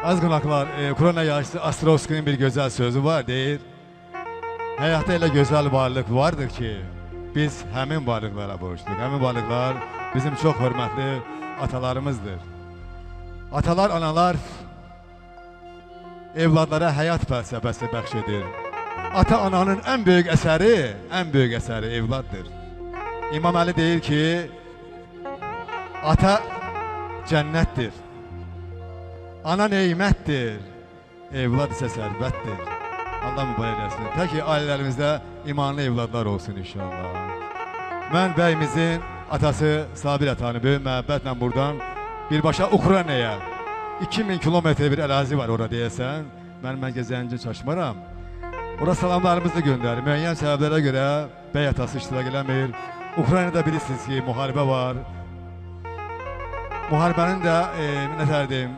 Az qonaqlar, Ukrayna yazıçısı Ostrovskinin bir gözəl sözü var, deyir. Həyatda elə gözəl varlıq vardır ki, biz həmin varlıqlara borçluq. Həmin varlıqlar bizim çox hörmətli atalarımızdır. Atalar, analar evladlara həyat fəlsəfəsi bəxş edir. Ata-ananın ən böyük əsəri evladdır. İmam Əli deyir ki, ata cənnətdir. Ana neymətdir, evlad isə sərvətdir. Allah mübarək eləsin. Tək ki, ailələrimizdə imanlı evladlar olsun inşallah. Mən bəyimizin atası Sabir atanı böyük məhəbbətlə buradan birbaşa Ukraynaya 2000 kilometre bir ərazi var orada deyəsən. Mən gəzənci çaşmaram. Orada salamlarımızı göndərir. Müəyyən səbəblərə görə bəy atası iştirak eləmir. Ukraynada bilirsiniz ki, müharibə var. Müharibənin də minətərdiyim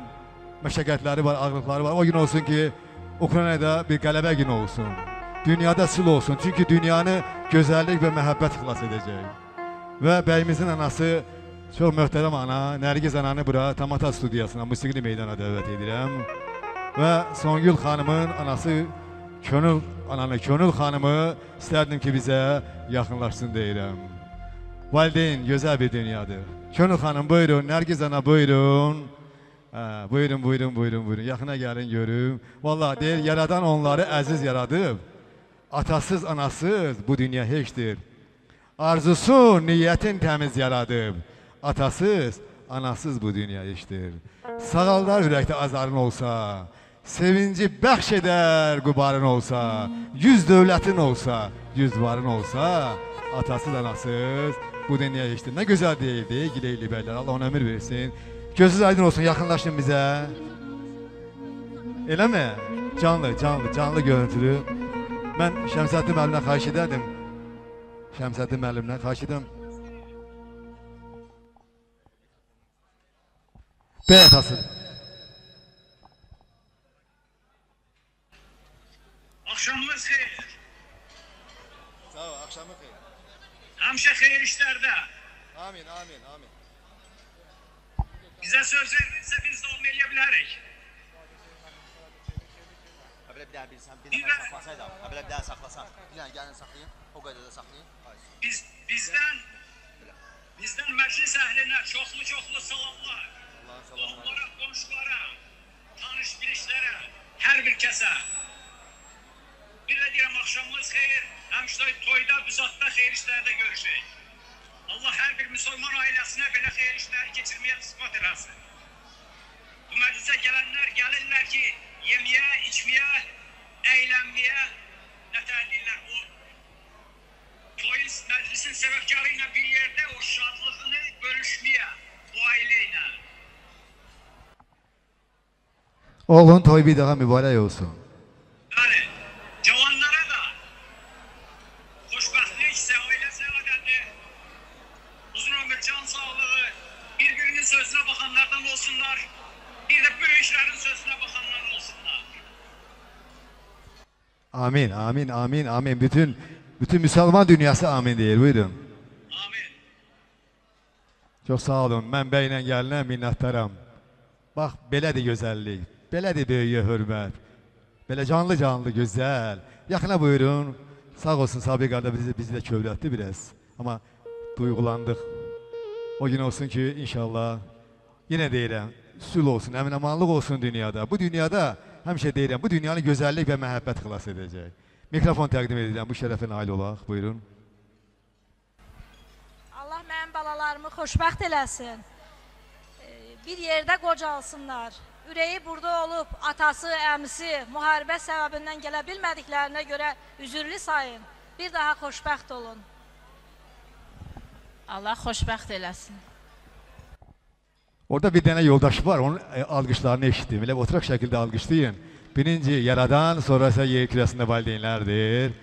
məşəqqətləri var, ağırlıqları var. O gün olsun ki, Ukraynada bir qələbə günü olsun. Dünyada sil olsun. Çünki dünyanı gözəllik və məhəbbət xilas edəcək. Və bəyimizin anası, çox möhtərəm ana, Nərgiz ananı bura Tamata studiyasına, musiqili meydana dəvət edirəm. Və Songül xanımın anası, Könül xanımı istərdim ki, bizə yaxınlaşsın deyirəm. Valideyn gözəl bir dünyadır. Könül xanım buyurun, Nərgiz ana buyurun. Buyurun. Yaxına gəlin görüm. Vallahi deyir, yaradan onları əziz yaradıb. Atasız, anasız bu dünya heçdir. Arzusu, niyyətin təmiz yaradıb. Atasız, anasız bu dünya heçdir. Sağaldar ürəkdə azarın olsa, sevinci bəxş edər qubarın olsa, 100 dövlətin olsa, 100 varın olsa, atasız, anasız bu dünya heçdir. Nə gözəl deyildi, Gileyli bəylər, Allah ona ömür versin. Gözünüz aydın olsun, yaxınlaşın bizə. Eləmi? Canlı görüntülü. Mən Şəmsəddin müəllimdən xahiş edərdim. Şəmsəddin müəllimdən xahiş edirəm. Bəy atası. Akşamınız xeyir. Sağ ol, akşamı xeyir. Həmişə xeyir işlərdə. Amin. Bizə söz verdinsə biz də onu eləyə bilərik. Belə bir nəfər saxlasaydı, belə bir dənə saxlasan. Yəni gəlin saxlayın, o qədər də saxlayın. Bizdən məclis əhlinə çoxlu salamlar. Onlara, qonşulara, tanış bilişlərə, hər bir kəsə. Bir də deyirəm, axşamınız xeyir, həmişə toyda, büzatda xeyir işlərdə görüşək. Allah hər bir müsəlman ailəsinə belə xeyir işləri keçirməyə qismət eləsin. Bu məclisə gələnlər gəlirlər ki, yeməyə, içməyə, əylənməyə, nətər deyirlər, o toyun məclisin səbəbkarı ilə bir yerdə o şadlığını bölüşməyə, bu ailə ilə. Oğlun toy bir daha mübarək olsun. Yəni, cavanlara da xoşbəxtlik, ailə səadəti, uzun ömür, can sağlığı, bir-birinin sözünə baxanlardan olsunlar, bir də böyüklərin sözünə baxanlar olsunlar. Amin. Bütün Müslüman dünyası amin deyir. Buyurun. Amin. Çox sağ olun. Mən bəylə gəlinə minnətdaram. Bax, belədir gözəllik, belədir böyüyə hörmət. Belə canlı, gözəl. Yaxına buyurun. Sağ olsun Sabir qarda bizi də kövrətdi biraz. Amma duyğulandıq. O gün olsun ki, inşallah, yenə deyirəm, sül olsun, əmin-amanlıq olsun dünyada. Bu dünyada, həmişə deyirəm, bu dünyanı gözəllik və məhəbbət xilas edəcək. Mikrofon təqdim edirəm, bu şərəfə nail olaq. Buyurun. Allah mənim balalarımı xoşbəxt eləsin. Bir yerdə qocalsınlar. Ürəyi burada olub, atası, əmisi, müharibə səbəbindən gələ bilmədiklərinə görə üzürlü sayın. Bir daha xoşbəxt olun. Allah xoşbəxt eləsin. Orada bir dənə yoldaşı var, onun alqışlarını eşitdim. Elə oturaq şəkildə alqışlayın. Birinci yaradan, sonra isə yer kürəsində valideynlərdir.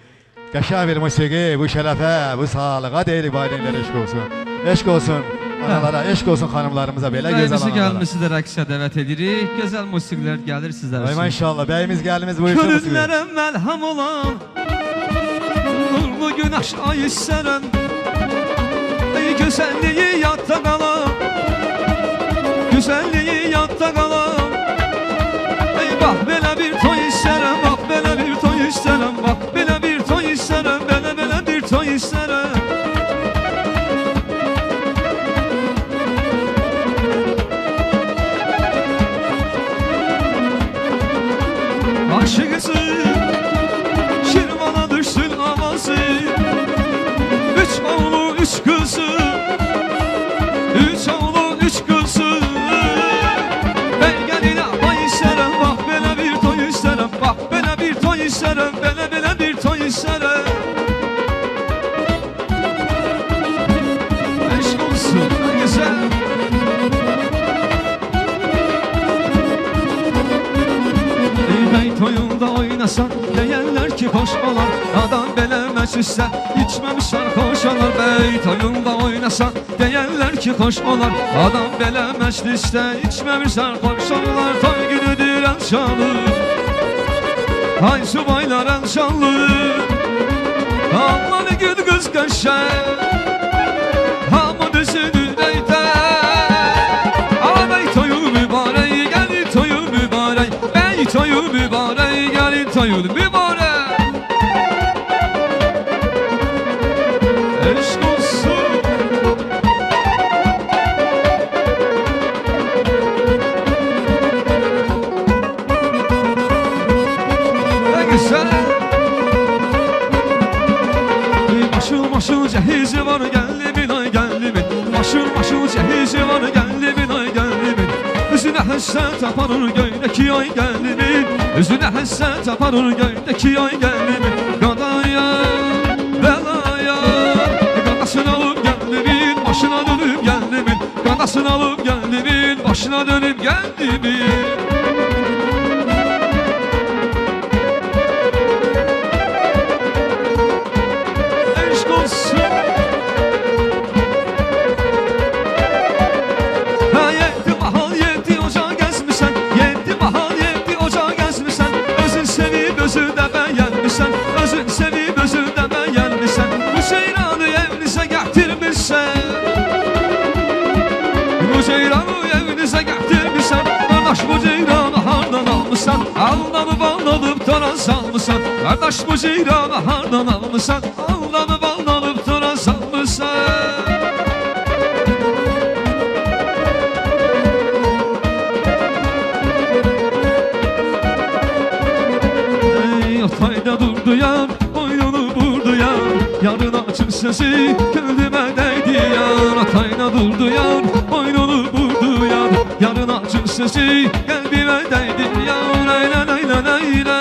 Qəşəng bir musiqi, bu şərəfə, bu sağlığa deyirik valideynlər eşq olsun. Eşq olsun analara, eşq olsun xanımlarımıza, belə gözəl analara. Bəyimizi gəlmisi də rəqsə dəvət edirik. Gözəl musiqilər gəlir sizlər üçün. İnşallah, bəyimiz gəlimiz buyursun musiqi. Körünlərə məlhəm olan, nurlu günəş ayı sərən, gözəlliyi yadda qalan, gözəlliyi yadda qalan, oynasan deyərlər ki xoş olar. Adam belə məclisdə içməmiş sarxoş olar. Bəy toyunda oynasan deyərlər ki xoş olar. Adam belə məclisdə içməmiş sarxoş olar. Toy günüdür əlşanlı, ay subaylar əlşanlı. Aman gül qız qəşəng, hamı düşünür əydə. Bəy toyu mübarək, gəlir toyu mübarək. Bəy toyu mübarək, gəlir toyu mübarək. Eşq olsun. Ne güzel. Maşıl maşıl cehizi var gellimin ay gellimin. Maşıl maşıl cehizi var gellimin ay gellimin. Üzüne həssət aparır göydəki ay gəllimin. Üzüne həssət aparır göydəki ay gəllimin. Qadaya, belaya, qadasını alıb gəllimin. Başına dönüb gəllimin. Qadasını alıb gəllimin. Başına dönüb gəllimin. Eşq olsun. Özün sevib özündə bəyənmisən. Bu ceyranı evinizə gətirmirsən. Bu ceyranı evinizə gətirmirsən. Qardaş bu ceyranı hardan almışsan? Aldanıb aldanıb tora salmışsan. Qardaş bu ceyranı hardan almışsan? Aldanıb aldanıb tora salmışsan. Yatayda durdu yar, boynunu vurdu yar. Yarın açır sesi, gönlüme değdi yar. Atayda durdu yar, boynunu vurdu yar. Yarın açır sesi, kalbime değdi yar. Eyle eyle eyle.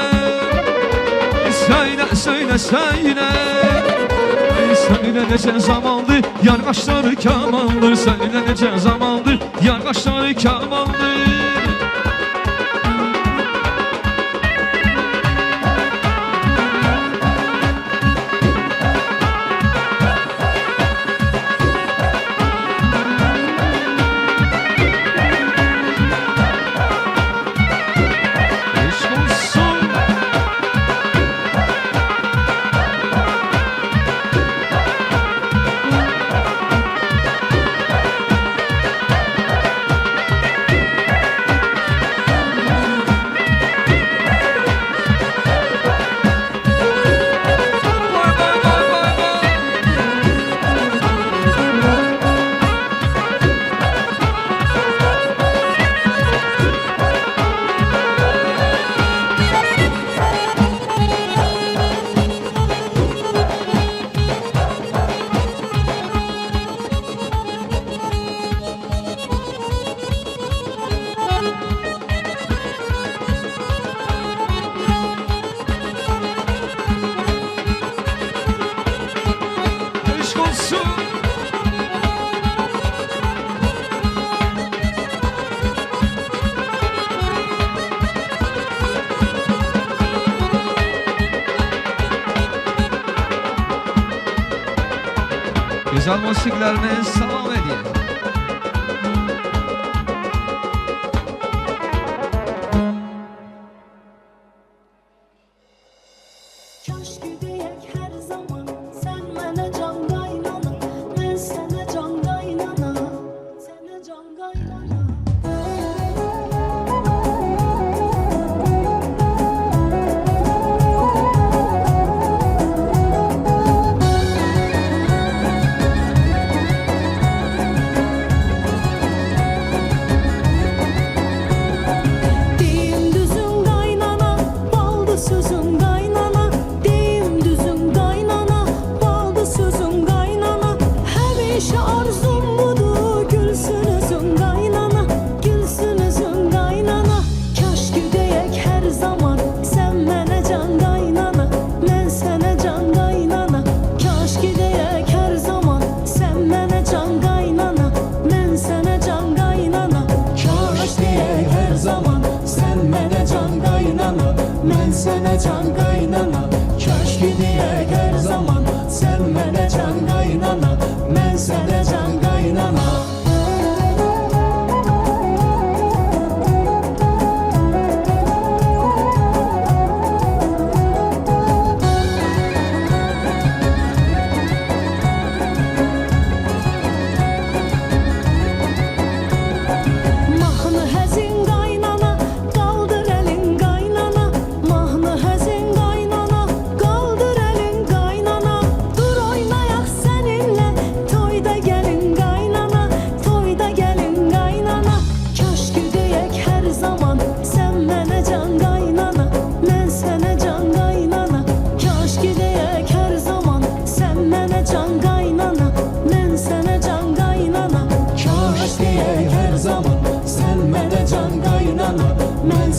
Söyle söyle söyle. Söyle nece zamandır, yar kaşları kamandır. Söyle nece zamandır, yar kaşları kamandır. Güzel musiklerine salam edin.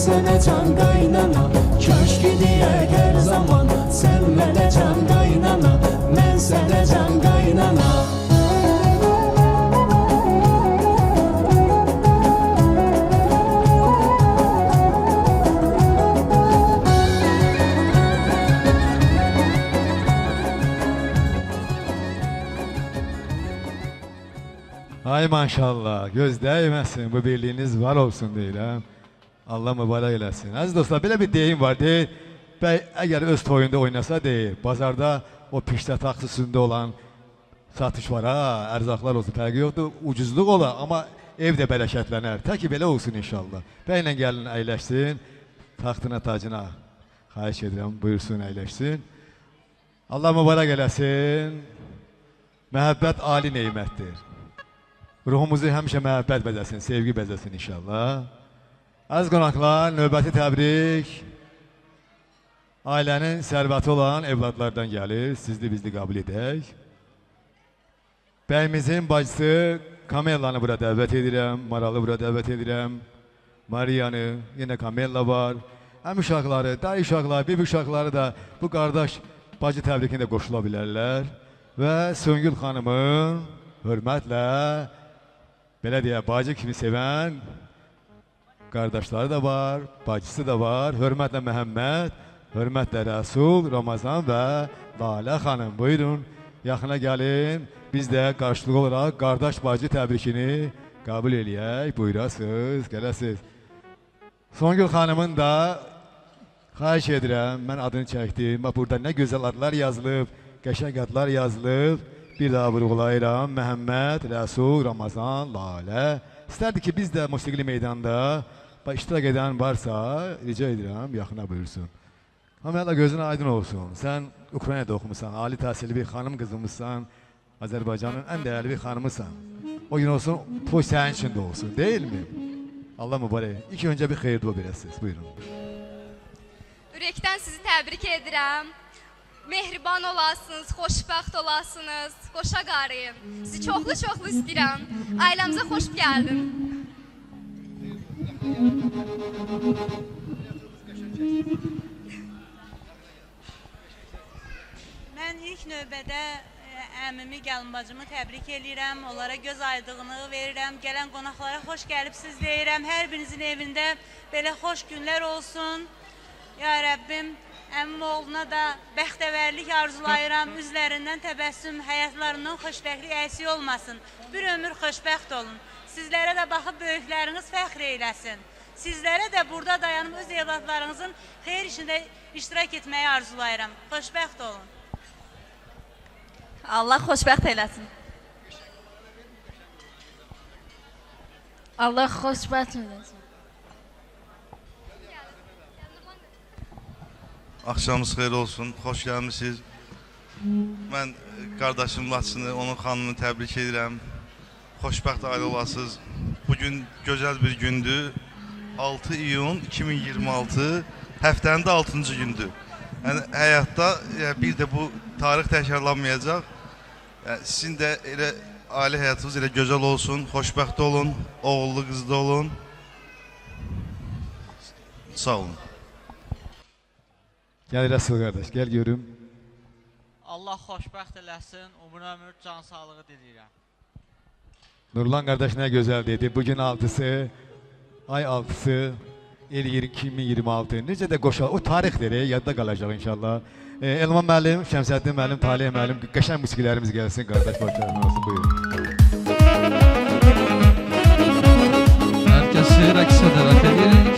sənə can qaynana Köşkü deyək hər zaman Sən mənə can qaynana Mən sənə can qaynana Ay maşallah, göz dəyməsin, bu birliyiniz var olsun deyirəm. Allah mübarək eləsin. Əziz dostlar, belə bir deyim var, deyir, bəy əgər öz toyunda oynasa deyir, bazarda o pişdə taxsisində olan satış var ha, ərzaqlar olsun, fərqi yoxdur, ucuzluq olar, amma ev də bərəkətlənər. Tək ki, belə olsun inşallah. Bəylə gəlin əyləşsin, taxtına, tacına, xahiş edirəm, buyursun, əyləşsin. Allah mübarək eləsin, məhəbbət ali neymətdir. Ruhumuzu həmişə məhəbbət bəzəsin, sevgi bəzəsin inşallah. Əziz qonaqlar, növbəti təbrik ailənin sərvəti olan evladlardan gəlir. Sizli bizli qəbul edək. Bəyimizin bacısı Kamellanı bura dəvət edirəm, Maralı bura dəvət edirəm, Mariyanı, yenə Kamella var. Həm uşaqları, dayı uşaqları, bibi uşaqları da bu qardaş bacı təbrikində qoşula bilərlər. Və Söngül xanımın hörmətlə belə deyə, bacı kimi sevən qardaşları da var, bacısı da var. Hörmətlə Məhəmməd, hörmətlə Rəsul, Ramazan və Lalə xanım. Buyurun, yaxına gəlin. Biz də qarşılıq olaraq qardaş bacı təbrikini qəbul eləyək. Buyurasınız, gələsiniz. Songül xanımın da xahiş edirəm, mən adını çəkdim. Burada nə gözəl adlar yazılıb, qəşəng adlar yazılıb. Bir daha vurğulayıram, Məhəmməd, Rəsul, Ramazan, Lalə. İstərdi ki, biz də musiqili meydanda iştirak edən varsa, rica edirəm, yaxına buyursun. Amma gözün aydın olsun, sən Ukraynada oxumusan, ali təhsilli bir xanım qızımızsan, Azərbaycanın ən dəyərli bir xanımısan. O gün olsun, toy sənin üçün də olsun, deyil mi? Allah mübarək. İlk öncə bir xeyir dua verəsiniz, buyurun. Ürəkdən sizi təbrik edirəm. Mehriban olasınız, xoşbəxt olasınız, qoşa qarıyım. Sizi çoxlu istəyirəm. Ailəmizə xoş gəldin. Mən ilk növbədə əmimi, gəlin bacımı təbrik edirəm. Onlara göz aydığını verirəm. Gələn qonaqlara xoş gəlibsiz deyirəm. Hər birinizin evində belə xoş günlər olsun. Ya Rəbbim, əmim oğluna da bəxtəvərlik arzulayıram. Üzlərindən təbəssüm, həyatlarından xoşbəxtlik əksik olmasın. Bir ömür xoşbəxt olun. Sizlərə də baxıb böyükləriniz fəxr eyləsin. Sizlərə də burada dayanıb öz evladlarınızın xeyir işində iştirak etməyi arzulayıram. Xoşbəxt olun. Allah xoşbəxt eləsin. Allah xoşbəxt eləsin. Axşamınız xeyir olsun, xoş gəlmişsiniz. Mən qardaşım Laçını, onun xanımını təbrik edirəm. Xoşbəxt ailə olasınız. Bugün gözəl bir gündür. 6 iyun 2026, həftənin də 6-cı gündür. Yəni, həyatda bir də bu tarix təkrarlanmayacaq. Sizin də elə ailə həyatınız elə gözəl olsun, xoşbəxt olun, oğullu, qızlı olun. Sağ olun. Gəl Rəsul qardaş, gəl görüm. Allah xoşbəxt eləsin, umur ömür can sağlığı diləyirəm. Nurlan qardaş nə gözəl dedi. Bugün 6-sı, ay 6-sı, il 2026. Necə də qoşal, o tarixdir, yadda qalacaq inşallah. Elman müəllim, Şəmsəddin müəllim, Talih müəllim, qəşəng musiqilərimiz gəlsin, qardaş başlarına olsun, buyurun. Hər kəsi rəqsə dəvət edirik.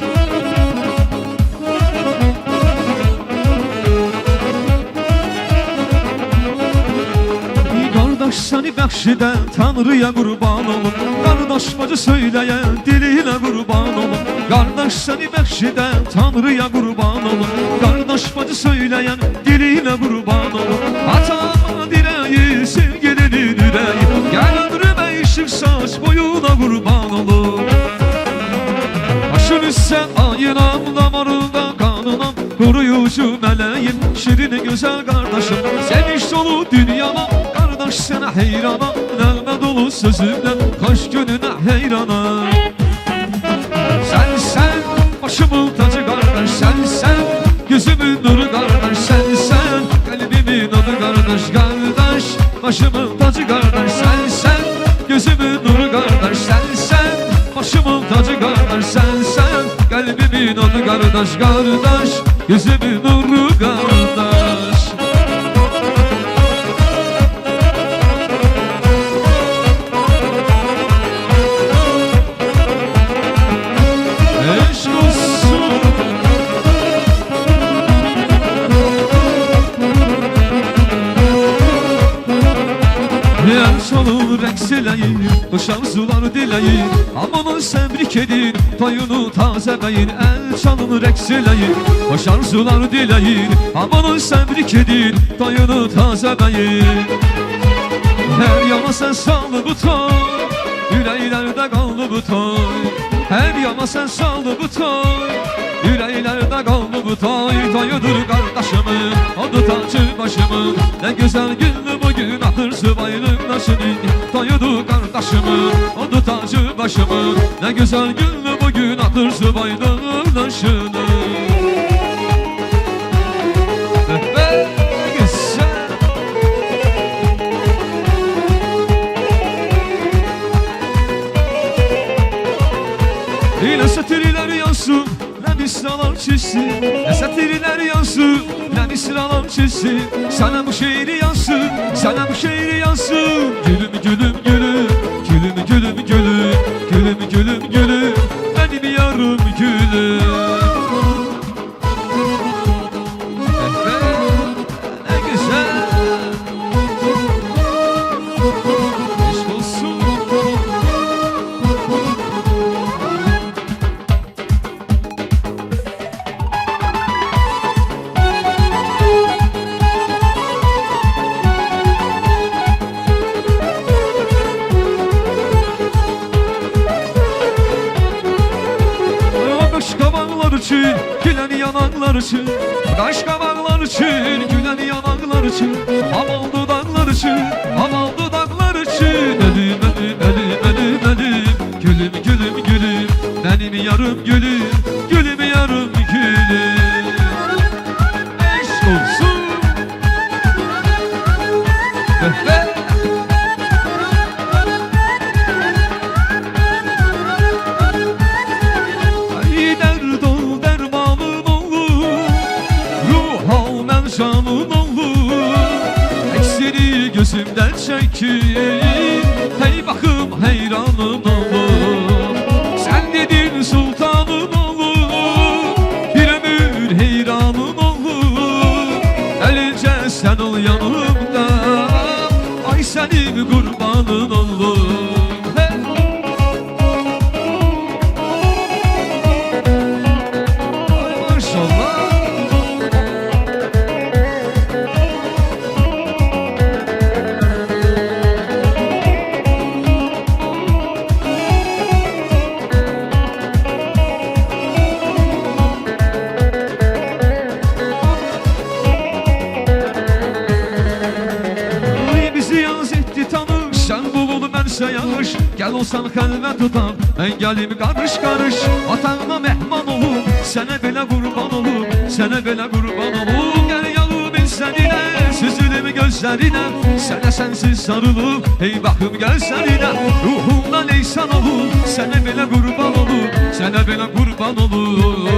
Qardaş səni bəxş edən Tanrıya qurban olun. Qardaş bacı söyləyən dilinə qurban olun. Qardaş səni bəxş edən Tanrıya qurban olun. Qardaş bacı söyləyən dilinə qurban olun. Atama dirəyi, sevgilinin ürəyi, gəl ömrümə işıq saç boyuna qurban olun. Başın üstə ayınam, damarında qanınam, qoruyucu mələyim, şirin gözəl qardaşım, sevinç dolu dünyama, qardaş sənə heyranam, nəğmə dolu sözümlə, xoş gününə heyranam. Sən başımın kardeş kardeş gözümün nuru kardeş. Eşk olsun. El çalır rəqs eləyir, qış arzular diləyir, amanın səbrik edin, toyunu tazələyin. El çalır rəqs eləyir, qış arzular diləyir, amanın səbrik edin, toyunu tazələyin. Hər yana sən saldı bu toy, ürəklərdə qaldı bu toy. Hər yana sən saldı bu toy, yüreğlerde kaldı bu toy. Toyudur kardeşimin, odu tacı başımın. Ne güzel gündü bugün atır subayının taşını. Toyudur kardeşimin, odu tacı başımın. Ne güzel gündü bugün atır subayının taşını. Yine satiriler yansın, ne misralar çizsin. Ne satiriler yansın, ne misralar çizsin. Sana bu şiiri yansın, sana bu şiiri yansın. Gülüm gülüm gülüm, gülüm gülüm gülüm, gülüm gülüm gülüm, benim yarım gülüm. Ne güzel. Aşk olsun. Gülen yanaklar için, kaş kabaklar için, gülen yanaklar için, hamal dudaklar için, hamal dudaklar için. Elim elim elim elim elim, gülüm gülüm gülüm, benim yarım gülüm, gülüm yarım gülüm. Aşk olsun. Gözümden çekip, hey bakım heyranım olur. Sen dedin sultanım olur, bir ömür heyranım olur. Elince sen ol yanımda, ay senin kurbanın olur. Yağış, gel olsan kalbe tutam, engelim karış karış. Vatanına mehman olur, sana belə kurban olur, sana belə kurban olur. Gel yalım seninle, süzülüm gözlerine, sana sensiz sarılıp, hey bakım gel seninle. Ruhumdan eysan olur, sana belə kurban olur, sana belə kurban olur.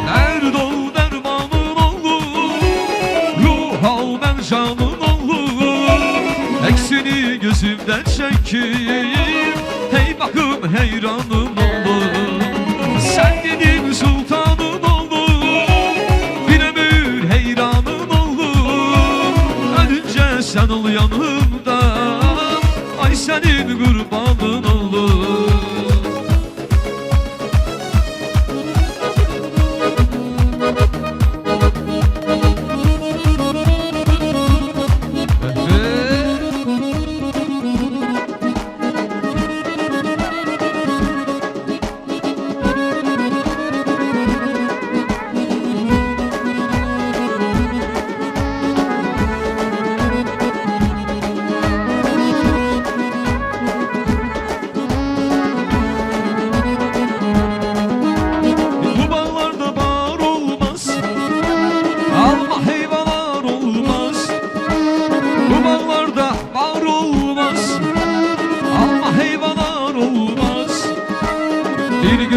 Derd ol dermanın olur, ruh al ben canın olur. Eksini gözümden çekip, hey bakım heyranım olur. Sen dedin sultanım olur, bir ömür heyranım olur. Ölünce sen ol yanımda, ay senin kurbanın olur.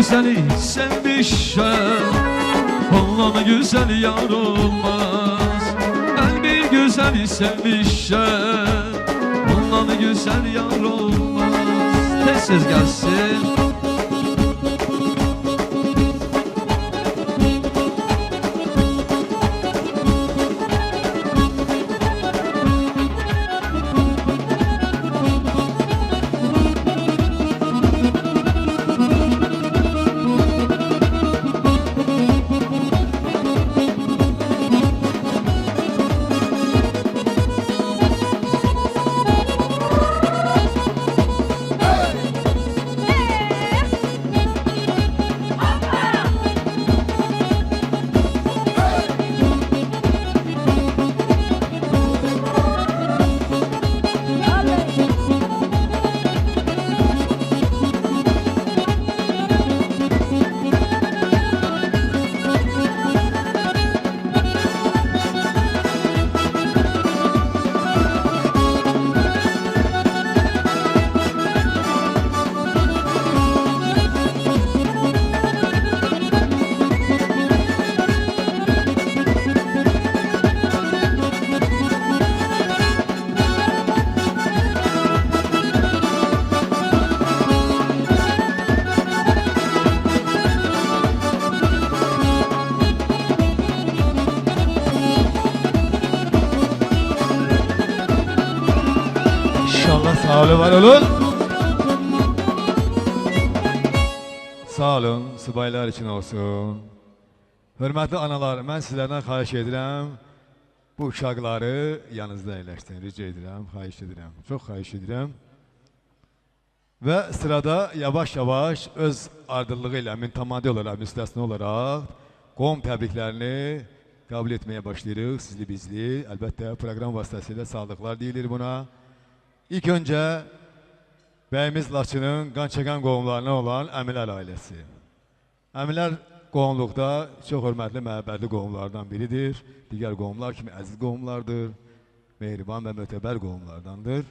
güzeli sevmişəm Ondan güzel yar olmaz Ben bir güzeli sevmişəm Ondan güzel yar olmaz Tez gelsin Sağ olun, var olun. Sağ olun, subaylar için olsun. Hörmətli analar, mən sizlərdən xahiş edirəm, bu uşaqları yanınızda əyləşdirin, rica edirəm, xahiş edirəm, çox xahiş edirəm. Və sırada yavaş-yavaş öz ardıllığı ilə, müntəmadi olaraq, müstəsna olaraq qovum təbriklərini qəbul etməyə başlayırıq, sizli-bizli. Əlbəttə, proqram vasitəsilə sağlıqlar deyilir buna. İlk öncə bəyimiz Laçının qançakan qohumlarına olan Əmilər ailəsi. Əmilər qohumluqda çox hörmətli, məhəbbətli qohumlardan biridir. Digər qohumlar kimi əziz qohumlardır, mehriban və mötəbər qohumlardandır.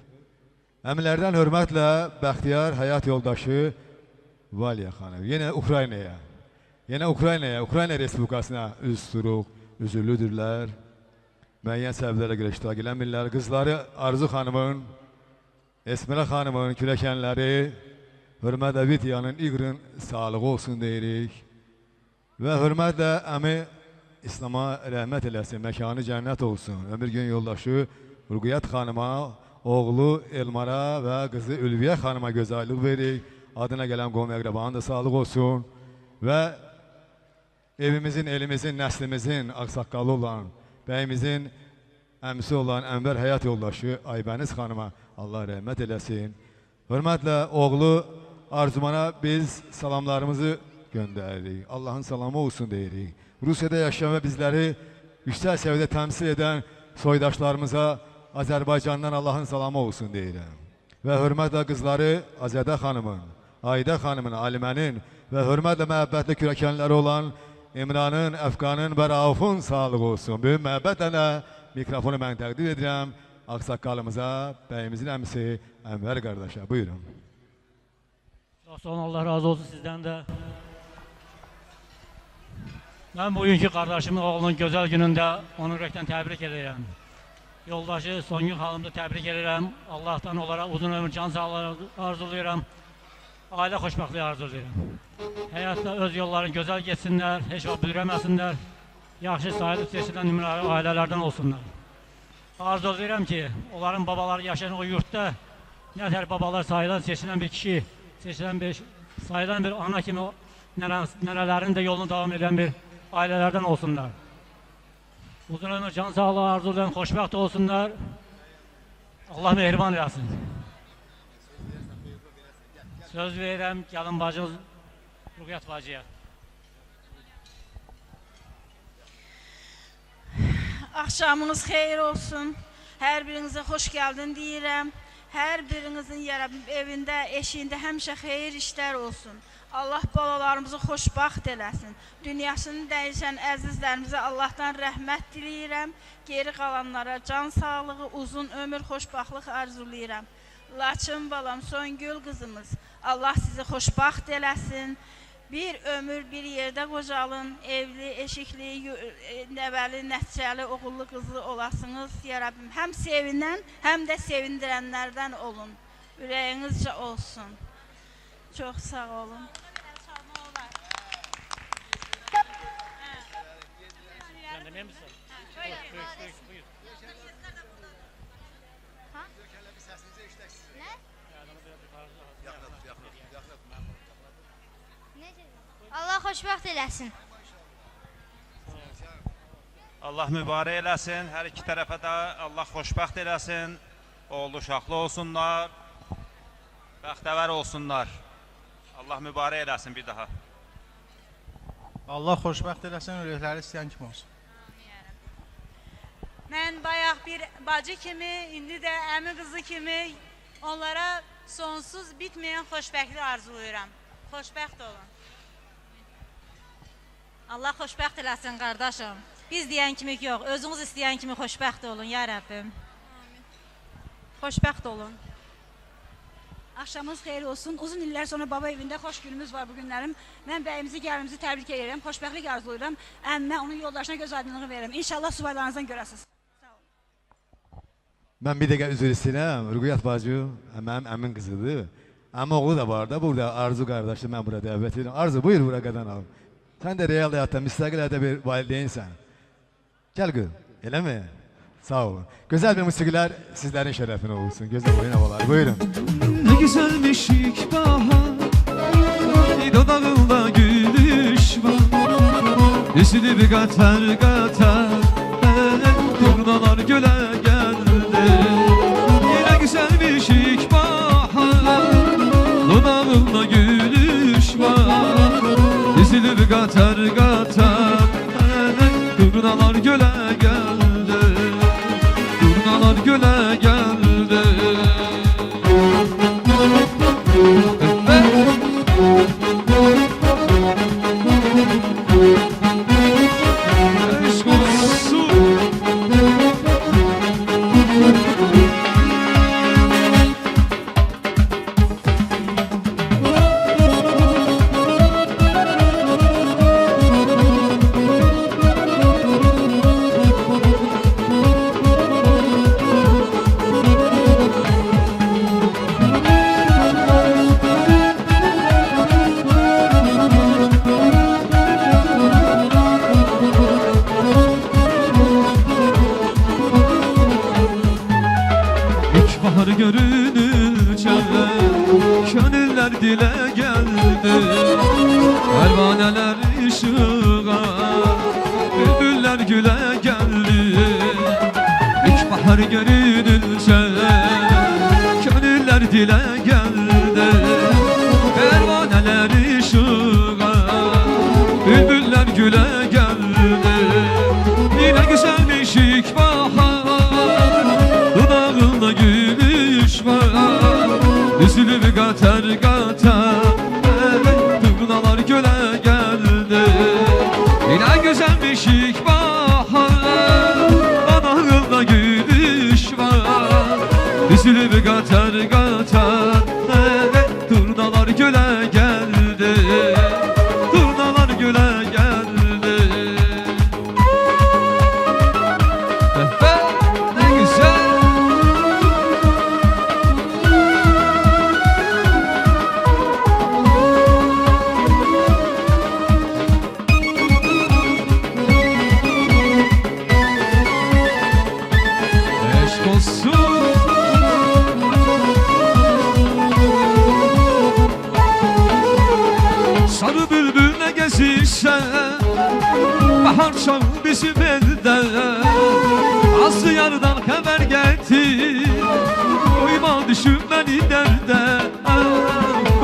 Əmilərdən hörmətlə bəxtiyar həyat yoldaşı Valya xanım. Yenə Ukraynaya, Ukrayna Respublikasına üz tuturuq, üzürlüdürlər. Müəyyən səbəblərə görə iştirak eləmirlər. Qızları Arzu xanımın, Esmira xanımın kürəkənləri, hörmətlə Vitiyanın İqrin sağlığı olsun deyirik. Və hörmətlə əmi İslam'a rəhmət eləsin, məkanı cənnət olsun. Ömür gün yoldaşı Urqiyyət xanıma, oğlu Elmara və qızı Ülviyə xanıma gözəllük veririk. Adına gələn qovum əqrəbanın da sağlıq olsun. Və evimizin, elimizin, nəslimizin ağsaqqalı olan, bəyimizin əmisi olan Ənvər həyat yoldaşı Aybəniz xanıma Allah rəhmət eləsin. Hörmətlə oğlu Arzumana biz salamlarımızı göndəririk. Allahın salamı olsun deyirik. Rusiyada yaşayan və bizləri yüksək səviyyədə təmsil edən soydaşlarımıza Azərbaycandan Allahın salamı olsun deyirəm. Və hörmətlə qızları Azədə xanımın, Aidə xanımın, Alimənin və hörmətlə məhəbbətli kürəkənləri olan İmranın, Əfqanın və Raufun sağlığı olsun. Böyük məhəbbətlə mikrofonu mən təqdim edirəm ağsaqqalımıza, bəyimizin əmisi Ənvər qardaşa. Buyurun. Çox sağ olun, Allah razı olsun sizdən də. Mən bugünkü qardaşımın oğlunun gözəl günündə onu ürəkdən təbrik edirəm. Yoldaşı Songül xanımı da təbrik edirəm. Allahdan olaraq uzun ömür, can sağlığı arzulayıram. Ailə xoşbəxtliyi arzulayıram. Həyatda öz yollarını gözəl geçsinlər, heç vaxt büdürəməsinlər. Yaxşı sayılıb seçilən nümunəli ailələrdən olsunlar. Arzulayıram ki, onların babaları yaşayan o yurtda nə tər babalar sayılan seçilən bir kişi, sayılan bir ana kimi nənələrin də yolunu davam edən bir ailələrdən olsunlar. Uzun ömür, can sağlığı arzulayan, xoşbəxt olsunlar. Allah mehriban eləsin. Söz verirəm, gəlin bacımız Ruqiyyət bacıya. Axşamınız xeyir olsun. Hər birinizə xoş gəldin deyirəm. Hər birinizin evində, eşiyində həmişə xeyir işlər olsun. Allah balalarımızı xoşbaxt eləsin. Dünyasını dəyişən əzizlərimizə Allahdan rəhmət diləyirəm. Geri qalanlara can sağlığı, uzun ömür, xoşbaxtlıq arzulayıram. Laçın balam, Songül qızımız, Allah sizi xoşbaxt eləsin. bir ömür bir yerdə qocalın, evli, eşikli, nəvəli, nəticəli, oğullu, qızlı olasınız. Ya Rabbim, həm sevinən, həm də sevindirənlərdən olun. Ürəyinizcə olsun. Çox sağ olun. Allah xoşbəxt eləsin. Allah mübarək eləsin. Hər iki tərəfə də Allah xoşbəxt eləsin. Oğlu uşaqlı olsunlar. Bəxtəvər olsunlar. Allah mübarək eləsin bir daha. Allah xoşbəxt eləsin, ürəkləri istəyən kimi olsun. Mən bayaq bir bacı kimi, indi də əmi qızı kimi onlara sonsuz bitməyən xoşbəxtlik arzulayıram. Xoşbəxt olun. Allah xoşbəxt eləsin qardaşım. Biz deyən kimi yox, özünüz istəyən kimi xoşbəxt olun ya Rəbbim. Xoşbəxt olun. Axşamınız xeyir olsun. Uzun illər sonra baba evində xoş günümüz var bu günlərim. Mən bəyimizi, gəlimizi təbrik edirəm. Xoşbəxtlik arzulayıram. Əmmə, onun yoldaşına göz aydınlığı verirəm. İnşallah subaylarınızdan görəsiniz. Ben bir dəqiqə üzr istəyirəm. Rüqüyyət bacı mənim əmin qızıdır. Əmi oğlu da var da burada. Arzu qardaşı mən burada dəvət edirəm. Arzu buyur bura qadan al. Sən də real həyatda, müstəqil həyatda bir valideynsən. Gəl qız, elə mi? Sağ olun. Gözəl bir musiqilər sizlərin şərəfinə olsun. Gözəl oyun havaları. Buyurun. Ne güzelmiş bahar, dodağında gülüş var. Üstünü bir katar katar, turnalar göle geldi. Yine güzelmiş bahar, dodağında gülüş var. Üstünü bir katar katar, turnalar göle geldi. Turnalar göle geldi. Aşk olsun. Bahar görününce gönüller dile geldi. Pervaneler ışığa, bülbüller güle geldi. İlk bahar görününce gönüller dile geldi. Pervaneler ışığa, bülbüller güle geldi. Yine güzelmiş ilk bahar, dudağında gülüş var. Üzülü bir katar katar, turnalar göle geldi. Yine güzelmiş ilk bahar, dudağında gülüş var. Üzülü bir katar katar, turnalar göle geldi. Turnalar göle geldi. Ne güzel. Aşk olsun. Sarı bülbül ne gezirse, bahar çağı bizim elde. Azı yardan haber getir, uyma düşünmeni derde.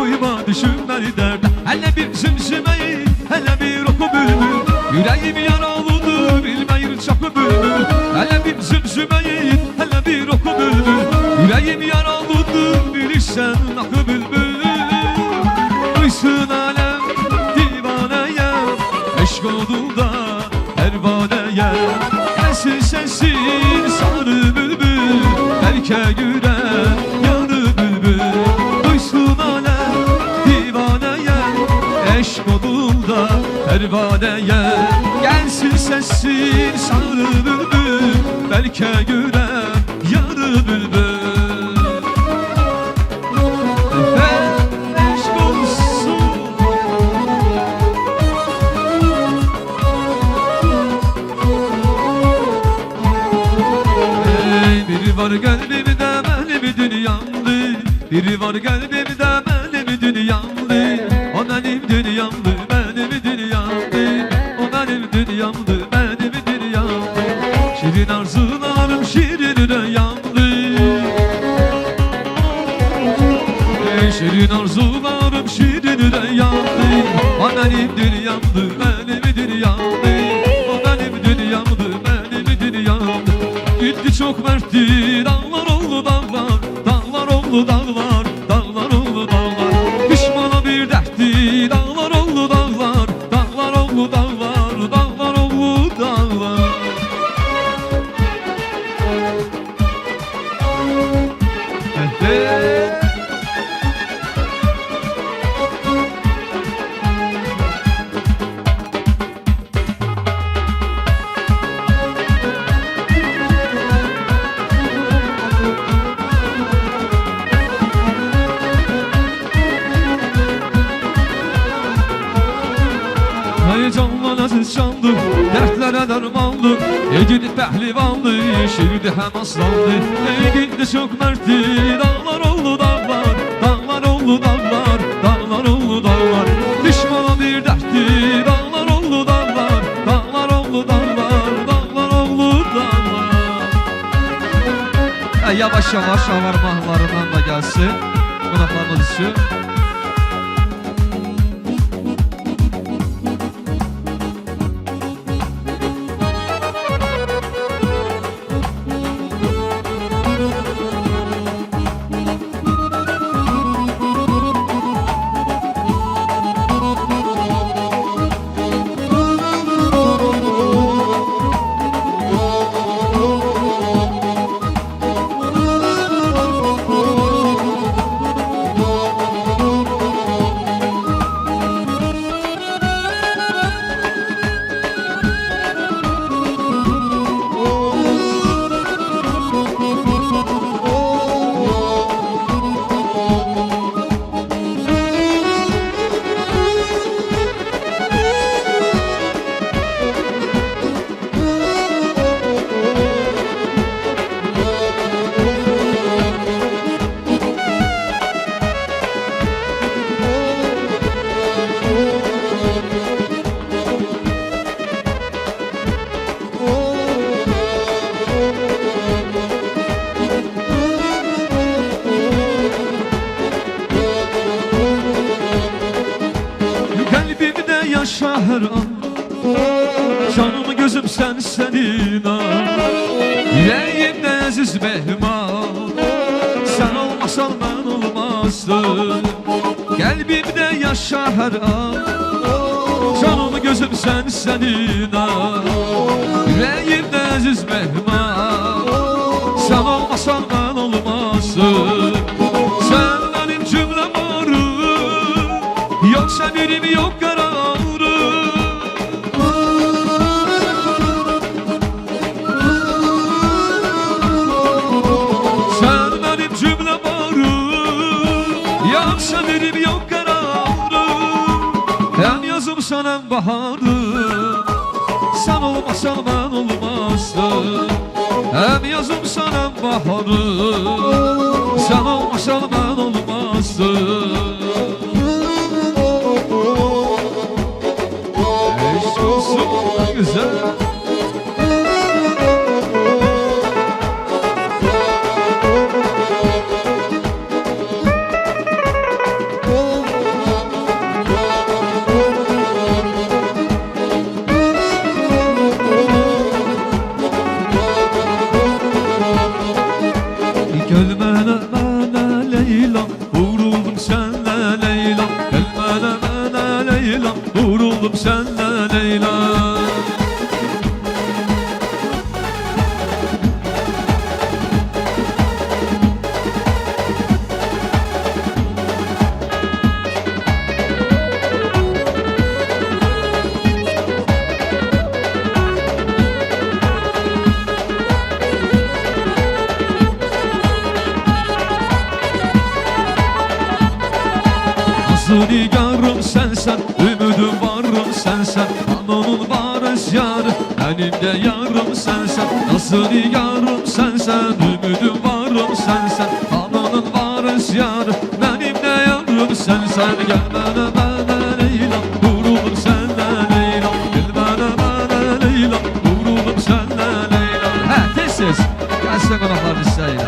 Uyma düşünmeni derde. Hele bir zümzümeyi, hele bir oku bülbül. Yüreğim yaralıdır, bilmeyin çapı bülbül. Hele bir zümzümeyi, hele bir oku bülbül. Yüreğim yaralıdır, bilirsen akı bülbül. Duysun alem divaneye, eşk oldu da pervaneye. Sensin sensin sarı bülbül, belke güre yanı bülbül. Duysun alem divaneye, eşk oldu yolda pervaneye. Gelsin sessin sarı bülbül, belki görem yarı bülbül. Aşk olsun. Biri var kalbimde benim dünyamdı, biri var kalbimde benim dünyamdı. O benim dünyamdı, benim dünyamdı. O benim dünyamdı, benim dünyamdı. Şirin arzularım şirinine yandı. Şirin arzularım şirinine yandı. O benim dünyamdı, benim dünyamdı. O benim dünyamdı, benim dünyamdı. Gitti çok mertti, dağlar oldu dağlar, dağlar oldu dağlar, dağlar oldu dağlar. Düşmana bir dertti, dağlar oldu dağlar, dağlar oldu dağlar, dağlar oldu dağlar. Heyecanla aziz candım, dertlere dermanlı. Gidi pehlivanlı, şirdi hem aslanlı. Gitti çok mertti, dağlar oldu dağlar, dağlar oldu dağlar, dağlar oldu dağlar. Düşmana bir dertti, dağlar oldu dağlar, dağlar oldu dağlar, dağlar oldu dağlar. Yavaş yavaş avar mahnılarından da gelsin. Qonaqlarımız için. Kalbimde yaşa her an, canım gözüm sen senin an. Yüreğimde aziz mehman, sen olmasan ben olmazdım. Kalbimde yaşa her an, canım gözüm sen senin an. Yüreğimde aziz mehman, sen olmasan ben olmazdım. Sen benim cümlem varım, yoksa birim yok kararım. Sen benim cümlem varım, yoksa birim yok kararım. Hem yazımsan hem baharım, sen olmasan ben olmazdım. Hem yazımsan hem baharım, sen olmasan ben olmazdım. Eşk olsun güzel. Gelmene bana Leyla, vuruldum senle Leyla. Gelmene bana Leyla, vuruldum senle Leyla. Nazlı nigarım sensen, ümidim varım sensen, ananın varis yarı, benim de yarım sensen. Nazlı nigarım sensen, ümidim varım sensen, ananın varis yarı, benim de yarım sensen. Gel bana Leyla, vuruldum senle Leyla, gel bana Leyla, vuruldum senle Leyla. Hə, tez-tez, gəlsin qonaqlar bizsəylə.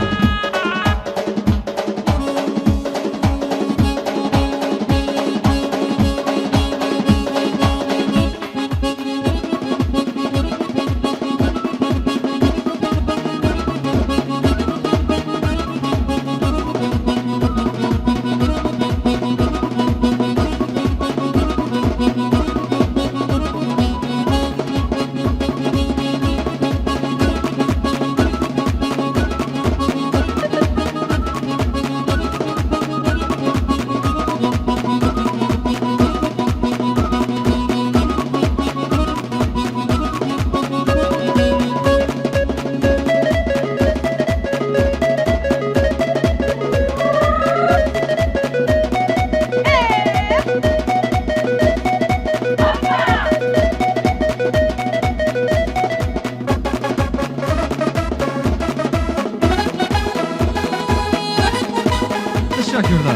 Teşekkürler.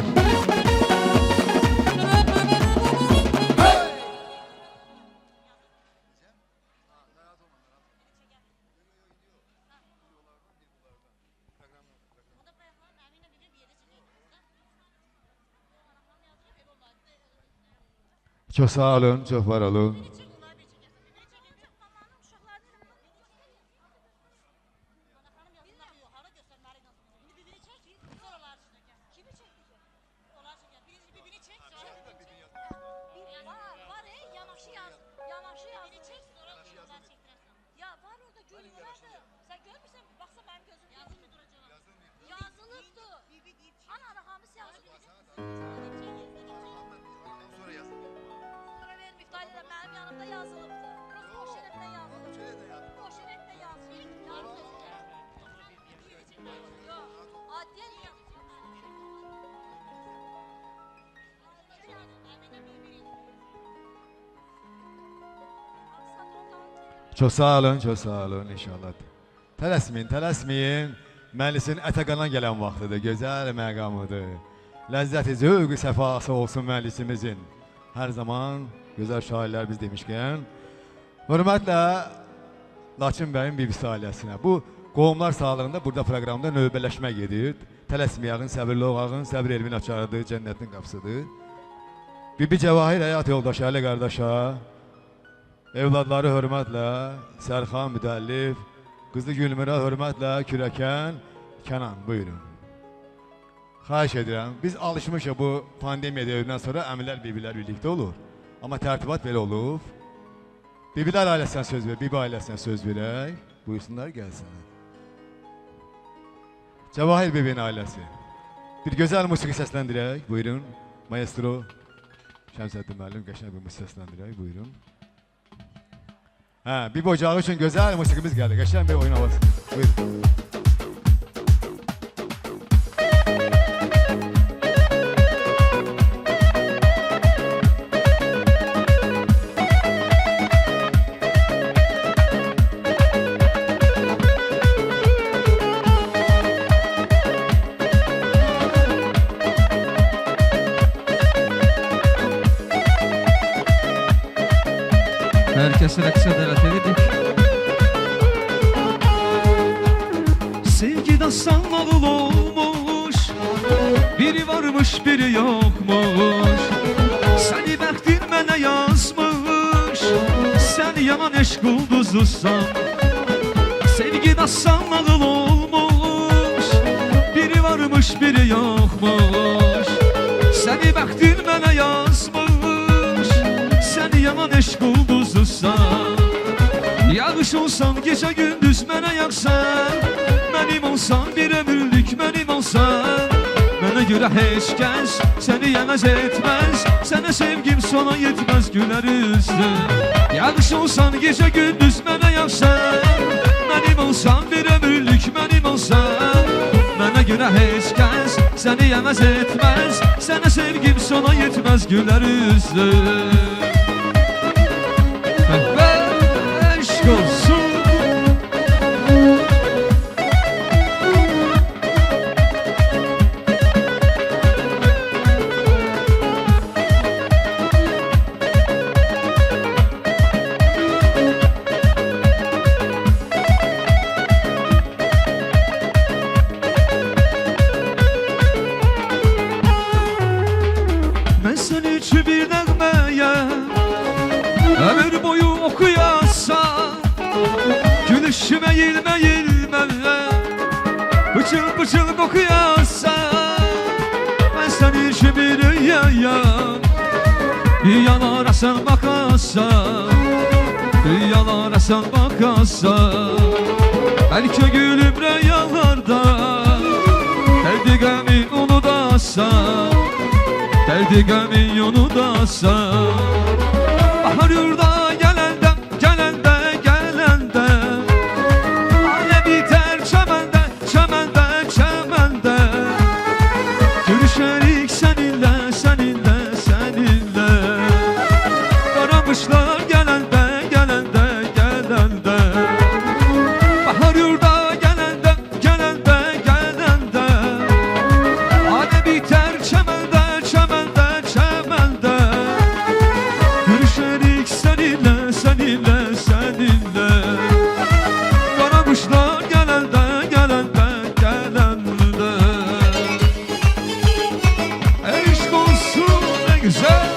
Çok sağ olun, çok var olun. Çok sağ olun, çok sağ olun inşallah. Tələsməyin, tələsməyin. Məclisin ətə qana gələn vaxtıdır, gözəl məqamıdır. Ləzzəti, zövqü, səfası olsun məclisimizin. Hər zaman gözəl şairlər biz demişkən. Hörmətlə Laçın bəyin bibisi ailəsinə. Bu qohumlar sağlığında burada proqramda növbələşmə gedir. Tələsməyəğin, səbirli olağın, səbir elmin açarıdır, cənnətin qapısıdır. Bibi Cəvahir həyat yoldaşı Əli qardaşa, evladları hörmətlə Sərxan Müdəllif, qızı Gülmira hörmətlə Kürəkən Kənan, buyurun. Xahiş edirəm, biz alışmışıq bu pandemiya dövründən sonra əmilər, bibilər birlikdə olur. Amma tərtibat belə olub. Bibilər ailəsinə söz ver, bibi ailəsinə söz verək, buyursunlar gəlsinlər. Cəvahir bibinin ailəsi. Bir gözəl musiqi səsləndirək, buyurun. Maestro Şəmsəddin müəllim qəşəng bir musiqi səsləndirək, buyurun. Hə, bibi ocağı üçün gözəl musiqimiz gəldi, qəşəng bir oyun havası. Buyurun. Herkesi rəqsə dəvət edirik. Sevgi dastan nağıl olmuş, biri varmış, biri yokmuş. Səni bəxtin mənə yazmış, sən yaman eşq ulduzlusan. Sevgi dastan nağıl olmuş, biri varmış, biri yokmuş. Səni bəxtin mənə yazmış, sən yaman eşq ulduzlusan. Yağış olsan, gecə gündüz mənə yağsan, mənim olsan, bir ömürlük mənim olsan. Mənə görə heç kəs səni yəməz etməz, sənə sevgim sona yetməz, gülər üstün. Yağış olsan, gecə gündüz mənə yağsan, mənim olsan, bir ömürlük mənim olsan. Mənə göre hiç kəs səni yemez etmez. Sənə sevgim sona yetmez güler yüzlü. Aşk olsun. Ben seni için bir nəğməyə ömür boyu okuyasam, gülüşüme yilme yilme bıçıl bıçıl kokuyasam. Ben seni için bir rüyayam, rüyalara sen bakasan, rüyalara sen bakasan. Belki gülüm rüyalarda derdi gami unudasan, derdi gami unudasan. Bahar yurda gelende, gelende, gelende ale biter çemende, çemende, çemende. Görüşerik seninle, seninle, seninle. Karamışlar gelende, gelende, gelende. Bahar yurda gelende, gelende, gelende ale biter çemende, çemende, çemende. Görüşerik seninle, seninle, seninle. Karamışlar gelende, gelende, gelende. Aşk olsun ne güzel.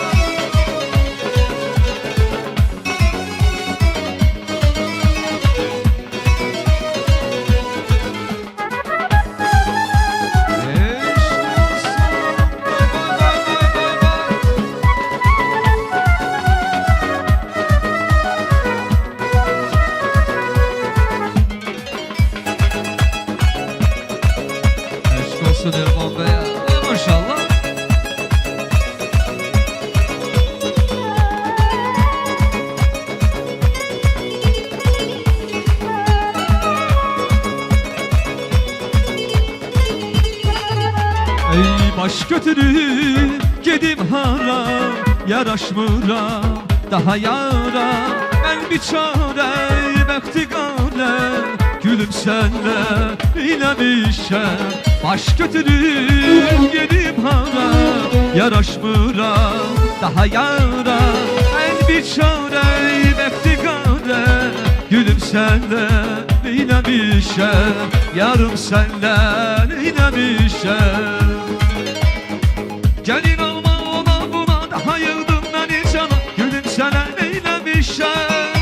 Aşk olsun Erman Bey. Maşallah. Ey baş götürüp gedim hara, yaraşmıram daha yara. Ben biçare bektigare, gülüm senle eylemişem. Baş götürüp gedim hara, yaraşmıram daha yara. Ben biçare bektigare, gülüm senle eylemişem. Yarım senle eylemişem. Gelin alma ona buna daha yıldım beni cana, gülüm sana eylemişem.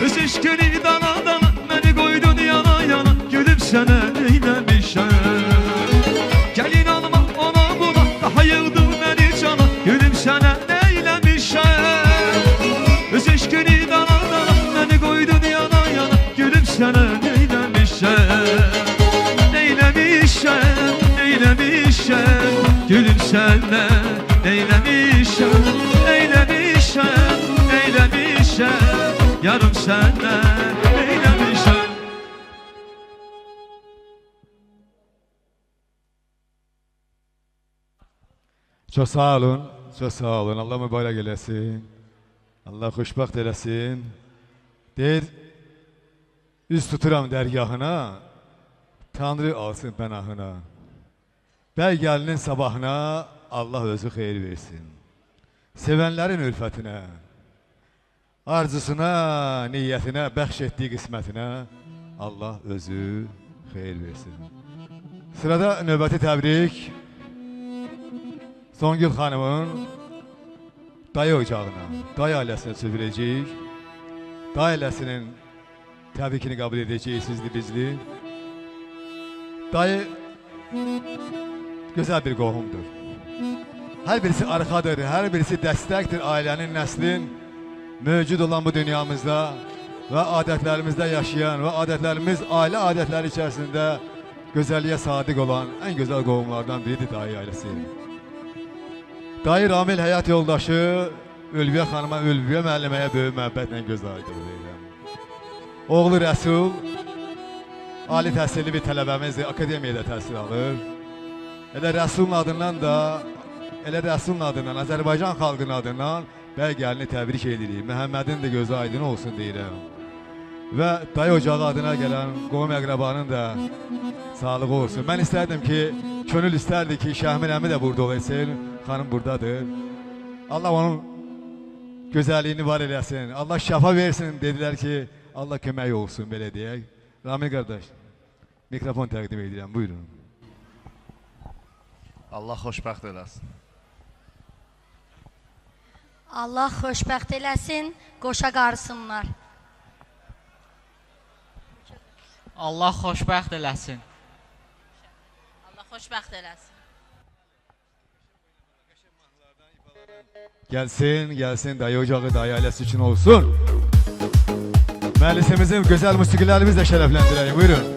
Öz eşkini dana dana beni koydun yana yana, gülüm sana eylemişem. Gelin alma ona buna daha yıldım beni cana, gülüm sana eylemişem. Öz eşkini dana dana beni koydun yana yana, gülüm sana eylemişem. Eylemişem, eylemişem, gülüm senle eylemişem. Eylemişem, eylemişem, yarım senle eylemişem. Çok sağ olun, çok sağ olun. Allah mübarek eləsin. Allah xoşbəxt eləsin. Deyir, üz tuturam dərgahına, Tanrı alsın pənahına. Bəy gəlinin sabahına Allah özü xeyir versin. Sevənlərin ülfətinə, arzusuna, niyyətinə, bəxş etdiyi qismətinə Allah özü xeyir versin. Sırada növbəti təbrik Songül xanımın dayı ocağına, dayı ailəsinə çevirəcəyik. Dayı ailəsinin təbrikini qəbul edəcəyik sizli bizli. Dayı gözəl bir qohumdur. Hər birisi arxadır, hər birisi dəstəkdir ailənin, nəslin mövcud olan bu dünyamızda və adətlərimizdə yaşayan və adətlərimiz ailə adətləri içərisində gözəlliyə sadiq olan ən gözəl qohumlardan biridir dayı ailəsi. Dayı Ramil həyat yoldaşı Ülviyə xanıma, Ülviyə müəlliməyə böyük məhəbbətlə göz aydınlıq verirəm. Oğlu Rəsul ali təhsilli bir tələbəmizdir, akademiyada təhsil alır. Elə Rəsulun adından da, elə Rəsulun adından, Azərbaycan xalqının adından bəy gəlini təbrik edirik. Məhəmmədin də gözü aydın olsun deyirəm. Və dayı ocağı adına gələn qovum əqrabanın da sağlığı olsun. Mən istərdim ki, könül istərdi ki, Şəhmin əmi də burada olsun, xanım buradadır. Allah onun gözəlliyini var eləsin, Allah şəfa versin dedilər ki, Allah kömək olsun, belə deyək. Ramil qardaş, mikrofon təqdim edirəm, buyurun. Allah xoşbəxt eləsin. Allah xoşbəxt eləsin, qoşa qarsınlar. Allah xoşbəxt eləsin. Allah xoşbəxt eləsin. Gəlsin, gəlsin, dayı ocağı dayı ailəsi üçün olsun. Məhəllisimizin gözəl musiqilərimiz də şərəfləndirək, buyurun.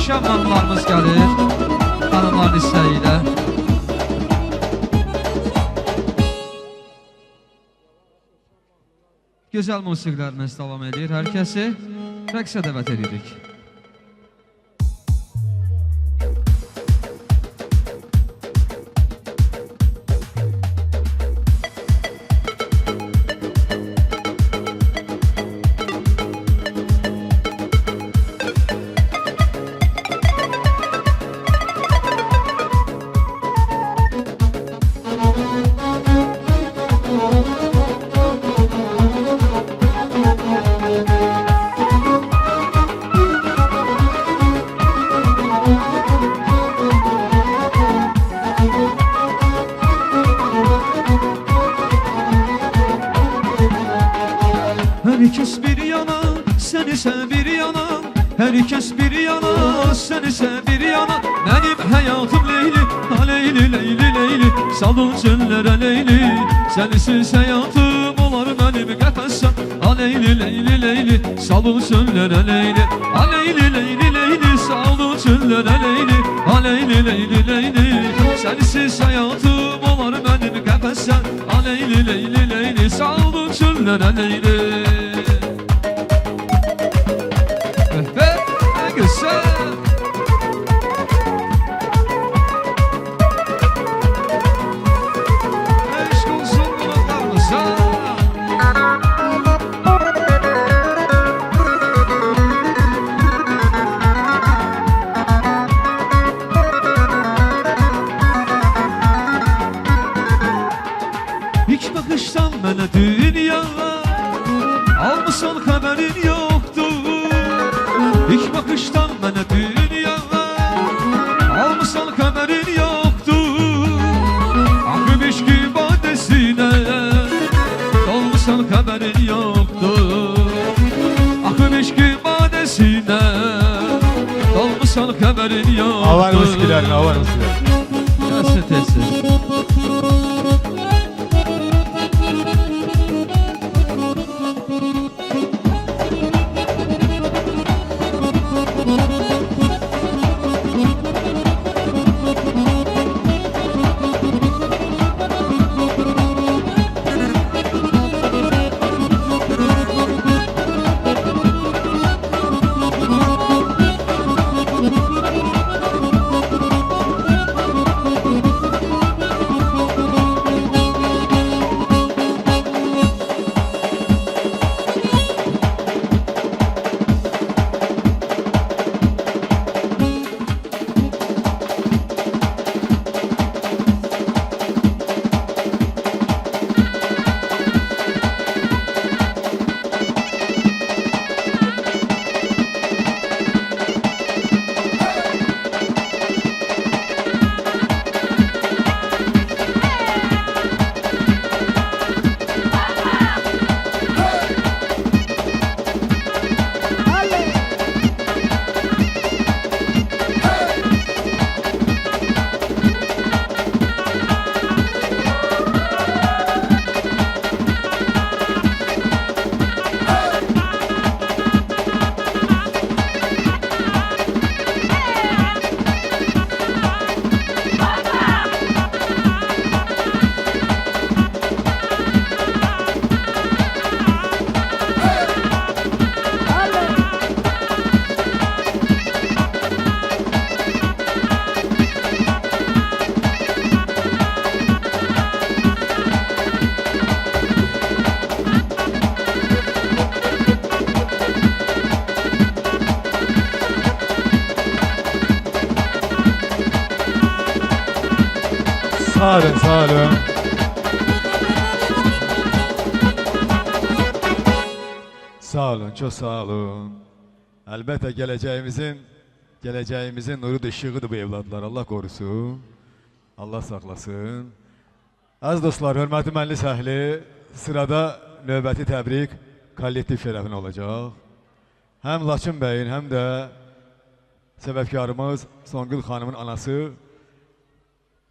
möhtəşəm hanımlarımız gəlir. Hanımların istəyi ilə. Gözəl musiqilərimiz davam edir. Hər kəsi rəqsə dəvət edirik. Herkes bir yana, sen ise bir yana. Herkes bir yana, sen ise bir yana. Benim hayatım Leyli, ha Leyli, Leyli, Leyli. Salın çöllere Leyli, sensiz hayatım olar benim qəfəsən. Ha Leyli, Leyli, Leyli, salın çöllere Leyli. Ha Leyli, Leyli, Leyli, salın çöllere Leyli. Ha Leyli, Leyli, Leyli, sensiz hayatım olar benim qəfəsən. Ha Leyli, Leyli, Leyli, salın çöllere Leyli. Güzel. Aşk olsun kulaklarımıza. İlk bakıştan bana dünya almışsan haberin yoktu. İlk bakıştan bana dünya almışsan haberin yoktu. Akım içki badesine dolmuşsan haberin yoktu. Akım içki badesine dolmuşsan haberin yoktu. Avar musiqilərin, avar musiqilərin. Təsir, təsir. Sağ olun, sağ olun. Sağ olun, çok sağ olun. Elbette geleceğimizin nurudur, ışığıdır bu evladlar. Allah korusun. Allah saklasın. Az dostlar, hörmətli mənli səhli, sırada növbəti təbrik kollektiv şərəfinə olacaq. Həm Laçın bəyin, həm də səbəbkarımız Songül xanımın anası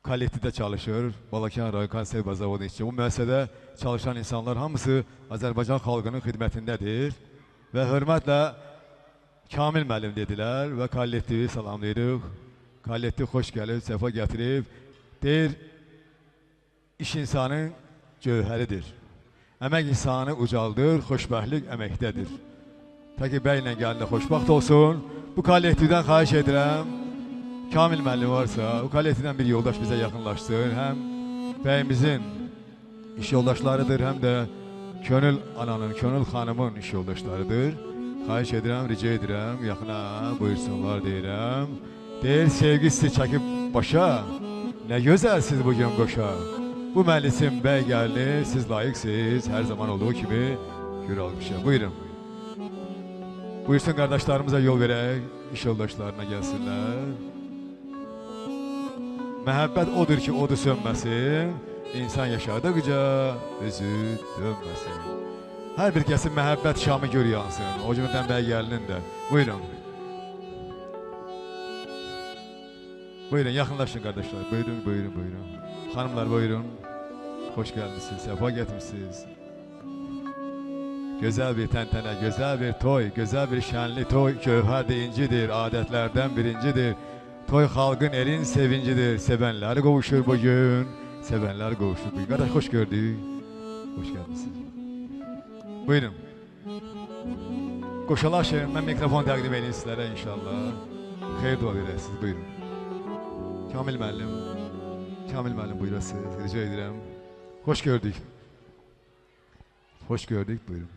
kollektivdə çalışır. Balakən rayon konserv zavodu işçi. Bu müəssisədə çalışan insanlar hamısı Azərbaycan xalqının xidmətindədir. Və hörmətlə Kamil müəllim dedilər və kollektivi salamlayırıq. Kollektiv xoş gəlib, səfa gətirib. Deyir, iş insanın cövhəridir. Əmək insanı ucaldır, xoşbəxtlik əməkdədir. Təki bəylə gəlində xoşbəxt olsun. Bu kollektivdən xahiş edirəm. Kamil müəllim varsa, o kollektivdən bir yoldaş bizə yaxınlaşsın. Həm bəyimizin iş yoldaşlarıdır, həm də Könül ananın, Könül xanımın iş yoldaşlarıdır. Xahiş edirəm, rica edirəm, yaxına buyursunlar deyirəm. Deyir, sevgi sizi çəkib başa, nə gözəlsiz bugün qoşa. Bu məlisim bəy gəldi, siz layiqsiz, hər zaman olduğu kimi gür almışam. Buyurun. Buyursun qardaşlarımıza yol verək, iş yoldaşlarına gəlsinlər. Məhəbbət odur ki, odu sönməsin, insan yaşadıqca özü dönməsin. Hər bir kəsin məhəbbət şamı gör yansın, o cümlədən bəy gəlinin də. Buyurun. Buyurun, yaxınlaşın qardaşlar. Buyurun, buyurun, buyurun. Xanımlar buyurun. Xoş gəlmişsiniz, səfa gətirmişsiniz. Gözəl bir təntənə, gözəl bir toy, gözəl bir şənli toy. Gövhər deyincidir, adətlərdən birincidir. Toy xalqın elin sevincidir. Sevənlər qovuşur bugün, sevənlər qovuşur bugün. Qardaş, xoş gördük. Xoş gəlmişsiniz. Buyurun. Qoşalaşın, mən mikrofon təqdim edeyim sizlərə inşallah. Xeyir dua verəsiniz, buyurun. Kamil müəllim buyurasınız, rica edirəm. Xoş gördük. Xoş gördük, buyurun.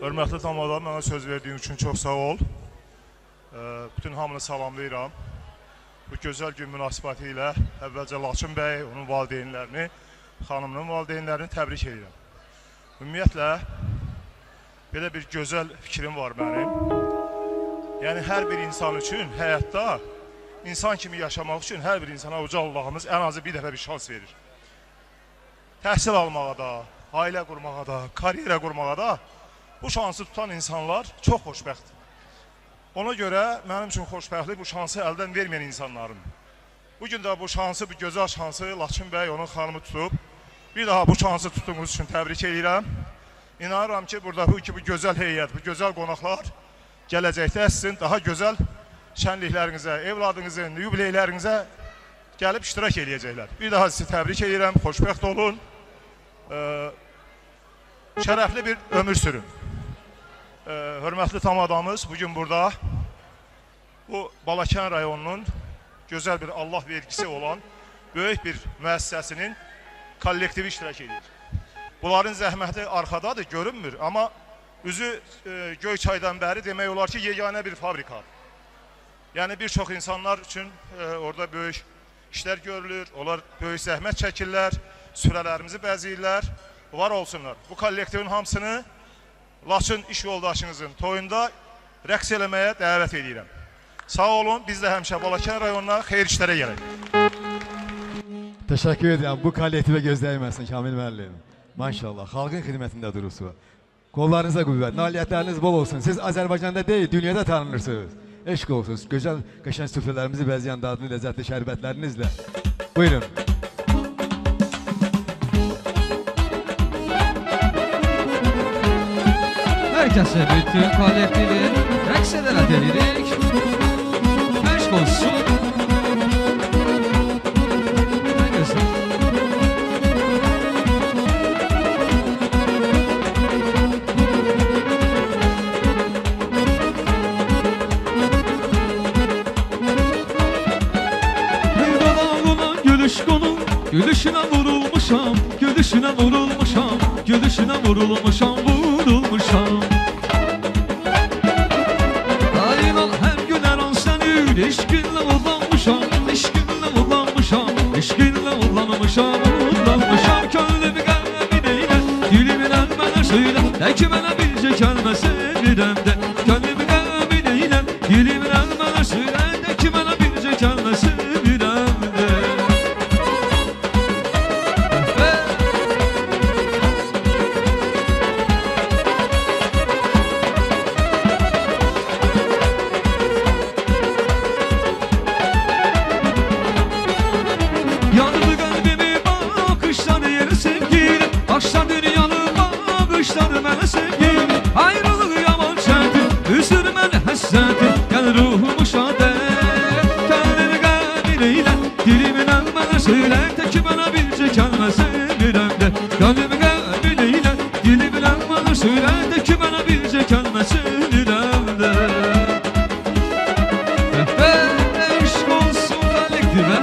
Hörmətli tamadan, mənə söz verdiyin üçün çox sağ ol. Bütün hamını salamlayıram. Bu gözəl gün münasibəti ilə əvvəlcə Laçın bəy, onun valideynlərini, xanımının valideynlərini təbrik edirəm. Ümumiyyətlə, belə bir gözəl fikrim var mənim. Yəni, hər bir insan üçün həyatda, insan kimi yaşamaq üçün hər bir insana uca Allahımız ən azı bir dəfə bir şans verir. Təhsil almağa da, ailə qurmağa da, karyera qurmağa da bu şansı tutan insanlar çox xoşbəxtdir. Ona görə mənim üçün xoşbəxtlik bu şansı əldən verməyən insanların. Bugün də bu şansı, bu gözəl şansı Laçın bəy, onun xanımı tutub. Bir daha bu şansı tutduğunuz üçün təbrik edirəm. İnanıram ki, burada bu gözəl heyət, bu gözəl qonaqlar gələcəkdə sizin daha gözəl şənliklərinizə, evladınızın, yubileylərinizə gəlib iştirak edəcəklər. Bir daha sizi təbrik edirəm, xoşbəxt olun, şərəfli bir ömür sürün. Hörmətli tam adamız bugün burada bu Balakən rayonunun gözəl bir Allah vergisi olan böyük bir müəssisəsinin kollektivi iştirak edir. Bunların zəhməti arxadadır, görünmür, amma üzü Göyçaydan bəri demək olar ki, yeganə bir fabrikadır. Yəni, bir çox insanlar üçün orada böyük işlər görülür, onlar böyük zəhmət çəkirlər, sürələrimizi bəziyirlər, var olsunlar. Bu kollektivin hamısını Laçın iş yoldaşınızın toyunda rəqs eləməyə dəvət edirəm. Sağ olun, biz də həmişə Balakən rayonuna xeyir işlərə gələk. Təşəkkür edirəm, bu kollektivə gözləyməsin Kamil müəllim. Maşallah, xalqın xidmətində durursunuz. Qollarınıza qüvvət, nailiyyətləriniz bol olsun. Siz Azərbaycanda deyil, dünyada tanınırsınız. Eşq olsunuz, gözəl, qəşəng süfrələrimizi bəzəyən dadlı, ləzzətli şərbətlərinizlə. Buyurun. Hər kəsə bütün kollektivi rəqs edərək edirik. Eşq olsun. Nə gözəl. Gülüşünə vurulmuşam, gülüşünə vurulmuşam, gülüşünə vurulmuşam, vurulmuşam. Aynan hər gün hər an sənin eşqinlə ulanmışam, eşqinlə ulanmışam, eşqinlə ulanmışam, ulanmışam. Könlümü qəlbimi neylə, dilimin əlmənə söylə, də ki mənə bircə kəlmə sevirəm də. Könlümü qəlbimi neylə, dilimin əlmənə söylə, də ki mənə bircə kəlmə sevirəm də. Yandı qəlbimi baxışlar yeri sevgilim, başlar dönür Söylerdi ki bana birce kəlmə söyləmdə Eşq olsun əlikdir bə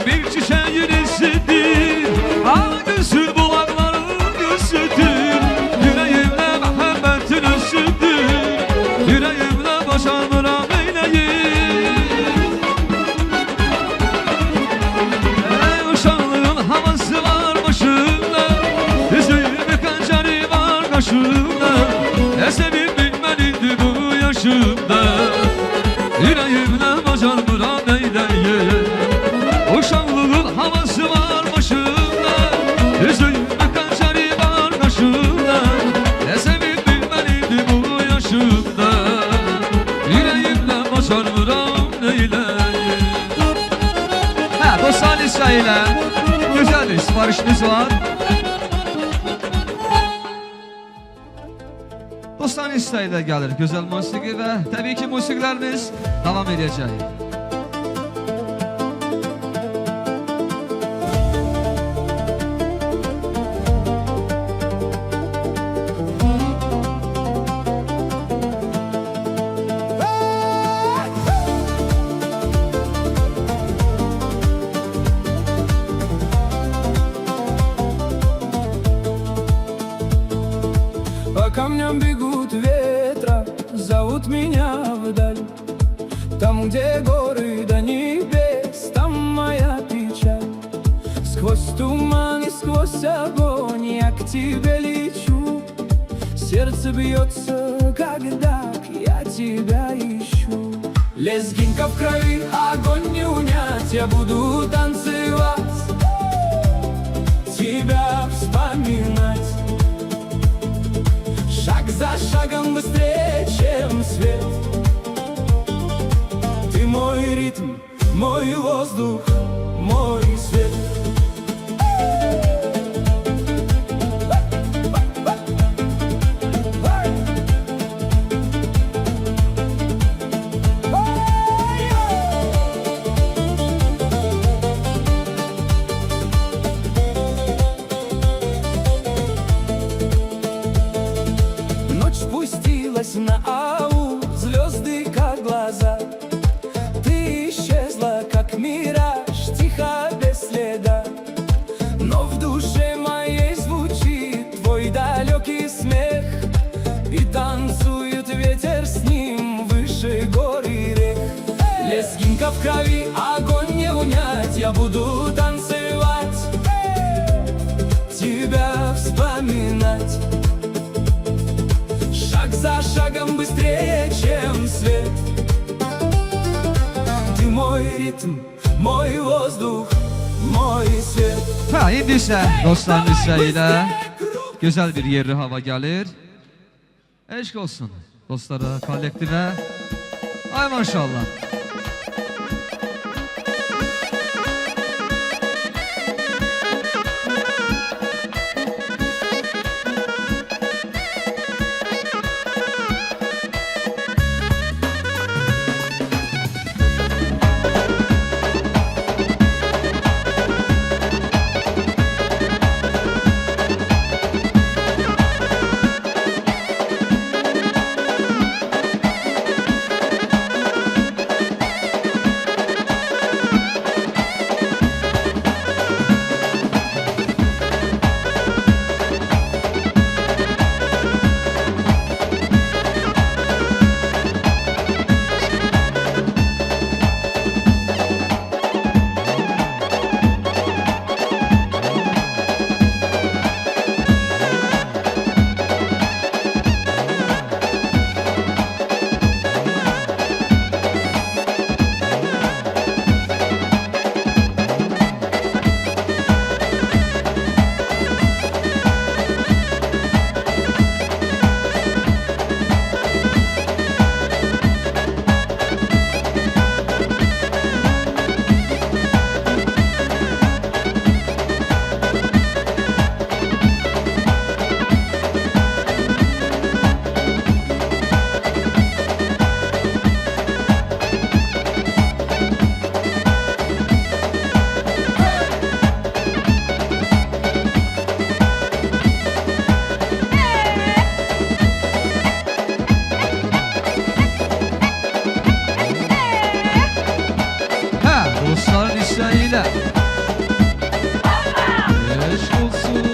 Bir çiçeğin izidir Ağ gözün bulakların gözüdür Yüreğimle muhabbetin özüdür Yüreğimle başarmıram eyleyim Uşağlığın havası var başımda Üzüğümü kancari var kaşımda Ne sevip bilmenindi bu yaşımda Yüreğimle başarmıram eyleyim Uşaqlığın havası var başımda Üzüyümdə qancari var qaşımda Nə sevib bilməliydi bu yaşımda Yüreğimlə bacarmıram neyləyim Dostlar İsa ilə Gözəl bir sifarişiniz var Dostlar İsa ilə gəlir gözəl musiqi və təbii ki musiqilərimiz davam edəcək По камням бегут ветра, зовут меня вдаль. Там, где горы до небес, там моя печаль. Сквозь туман и сквозь огонь я к тебе лечу. Сердце бьется, когда я тебя ищу. Лезгинка в крови, огонь не унять, я буду танцевать, тебя вспоминать. Шаг за шагом быстрее, чем свет. Ты мой ритм, мой воздух, мой свет. На аул, звезды как глаза. Ты исчезла, как мираж, тихо, без следа. Но в душе моей звучит твой далекий смех. И танцует ветер с ним выше гор и рек. Лезгинка в крови, огонь не унять, я буду танцевать, тебя вспоминать. Шаг за шагом быстрее, чем свет. Ты мой ритм, mой воздух, mой свет. İndi isə dostlarımız ilə gözəl bir yerli hava gəlir. Eşq olsun dostlara, kollektivə. Ay maşallah. Eşq olsun.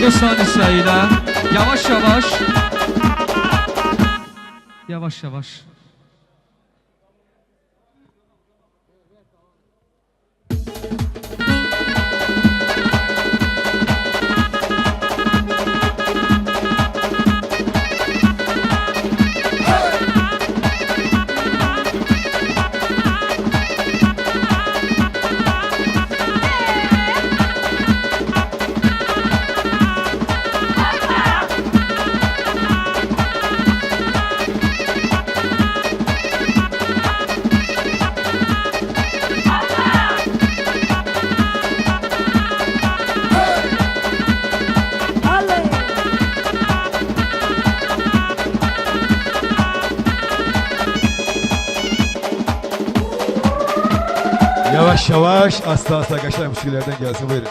Dostlar İsrail'e yavaş yavaş yavaş yavaş Yavaş yavaş, asla asla kaçlar müziklerden gelsin, buyurun.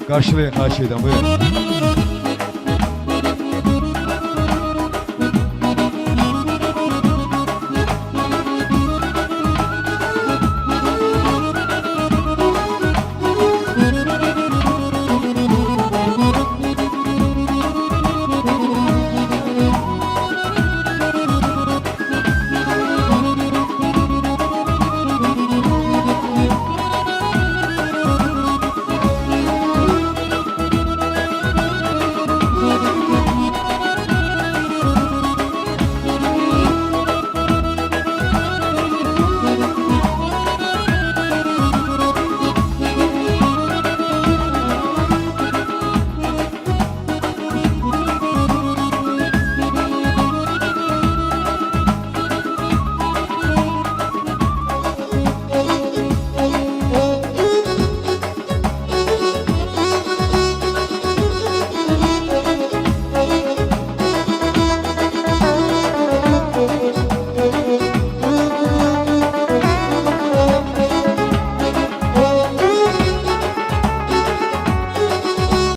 Karşılayın her şeyden, buyurun.